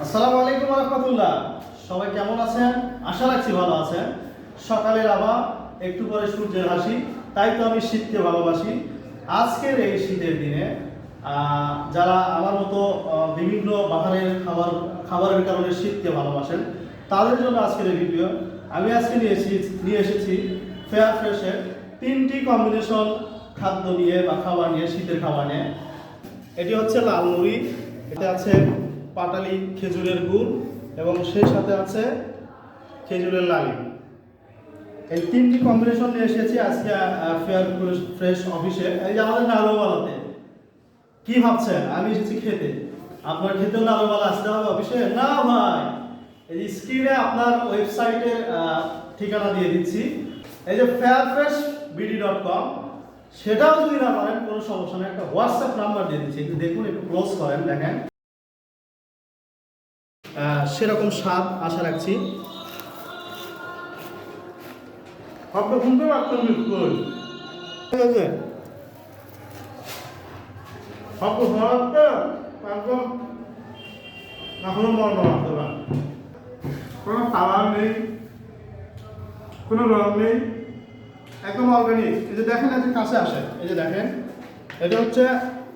আসসালামু আলাইকুম ওয়া রাহমাতুল্লাহ। সবাই কেমন আছেন? আশা রাখছি ভালো আছেন। সকালের আভা, একটু পরে সূর্যের হাসি, তাই তো আমি শীতকে ভালোবাসি। আজকের এই শীতের দিনে যারা আমার মতো বিভিন্ন বাহারের খাবারের কারণে শীতকে ভালোবাসেন, তাদের জন্য আজকের এই ভিডিও। আমি আজকে নিয়ে এসেছি ফেয়ার ফ্রেশের 3টি কম্বিনেশন খাদ্য নিয়ে বা খাবার নিয়ে, শীতের খাবার নিয়ে। এটি হচ্ছে লাল মুড়ি, এতে আছে পাটালি খেজুরের গুড় এবং সেই সাথে আছে খেজুরের লালি। এই 3টি কম্বিনেশন নিয়ে এসেছি আজকে ফেয়ার ফ্রেশ অফিসে। এই যে আমাদের নাগরবালাতে কি ভাবছেন আমি এসেছি খেতে? আপনার খেতেও নাগরবালা আসতে হবে অফিসে? না ভাই, এই যে স্ক্রিনে আপনার ওয়েবসাইটের ঠিকানা দিয়ে দিচ্ছি, এই যে fairfreshbd.com, সেটাও যদি না পারেন কোনো সমস্যা নেই, একটা হোয়াটসঅ্যাপ নাম্বার দিয়ে দিচ্ছি, একটু দেখুন, একটু ক্লোজ করেন, দেখেন সেরকম স্বাদ আশা রাখছি। আপনি শুনতে পাচ্ছেন নিশ্চয়ই? ঠিক আছে, সব ধরাতে একদম এখনো মন আসতে পারে, কোনো কালার নেই, কোনো রং নেই, একদম অর্গানিক। এই যে দেখেন, একটু কাছে আসে, এই যে দেখেন, এটা হচ্ছে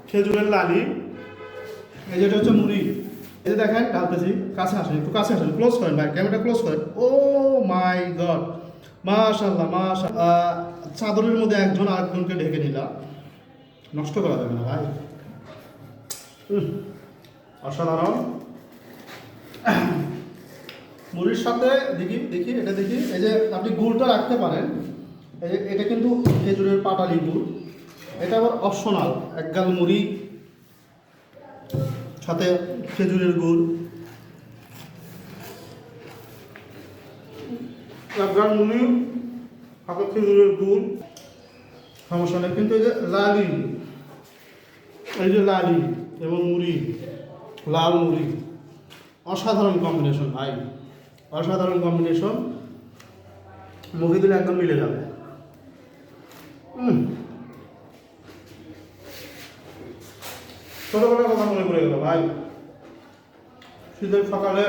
খেজুরের লালি, এই যেটা হচ্ছে মুড়ি, এই যে দেখেন ঢালতেছি, কাছে আসেন, একটু কাছে আসেন, ক্লোজ করেন ভাই, ক্যামেরাটা ক্লোজ করেন। ও মাই গড, মাশাআল্লাহ মাশাআল্লাহ। চাদরের মধ্যে একজন আরেকজনকে ঢেকে নিলাম, নষ্ট করা যাবে না ভাই। অসাধারণ। মুড়ির সাথে দেখি দেখি এটা দেখি, এই যে আপনি গুড়টা রাখতে পারেন, এই যে এটা কিন্তু খেজুরের পাটালি গুড়, এটা আবার অপশনাল। এক গাল মুড়ি সাথে খেজুরের গুড়, এক গাল মুড়ি সাথে খেজুরের গুড়, সমস্যা নেই। কিন্তু এই যে লালি, এই যে লালি এবং মুড়ি, লাল মুড়ি, অসাধারণ কম্বিনেশন ভাই, অসাধারণ কম্বিনেশন। মুখে দিলে একদম মিলে যাবে। ছোটবেলার কথা মনে পড়ে গেল ভাই। শীতের সকালে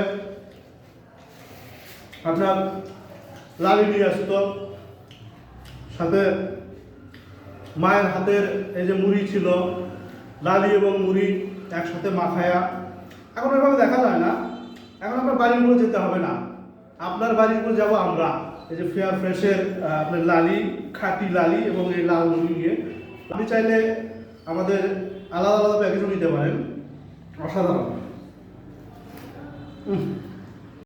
আপনার লালি নিয়ে আসতো, সাথে মায়ের হাতের এই যে মুড়ি ছিল, লালি এবং মুড়ি একসাথে মাখায়া। এখন এভাবে দেখা যায় না, এখন আপনার বাড়ির উপরে যেতে হবে না, আপনার বাড়ির উপরে যাবো আমরা। এই যে ফেয়ার ফ্রেশের আপনার লালি, খাঁটি লালি এবং এই লাল মুড়ি নিয়ে আপনি চাইলে আমাদের আলাদা আলাদা প্যাকেজও নিতে পারেন। অসাধারণ।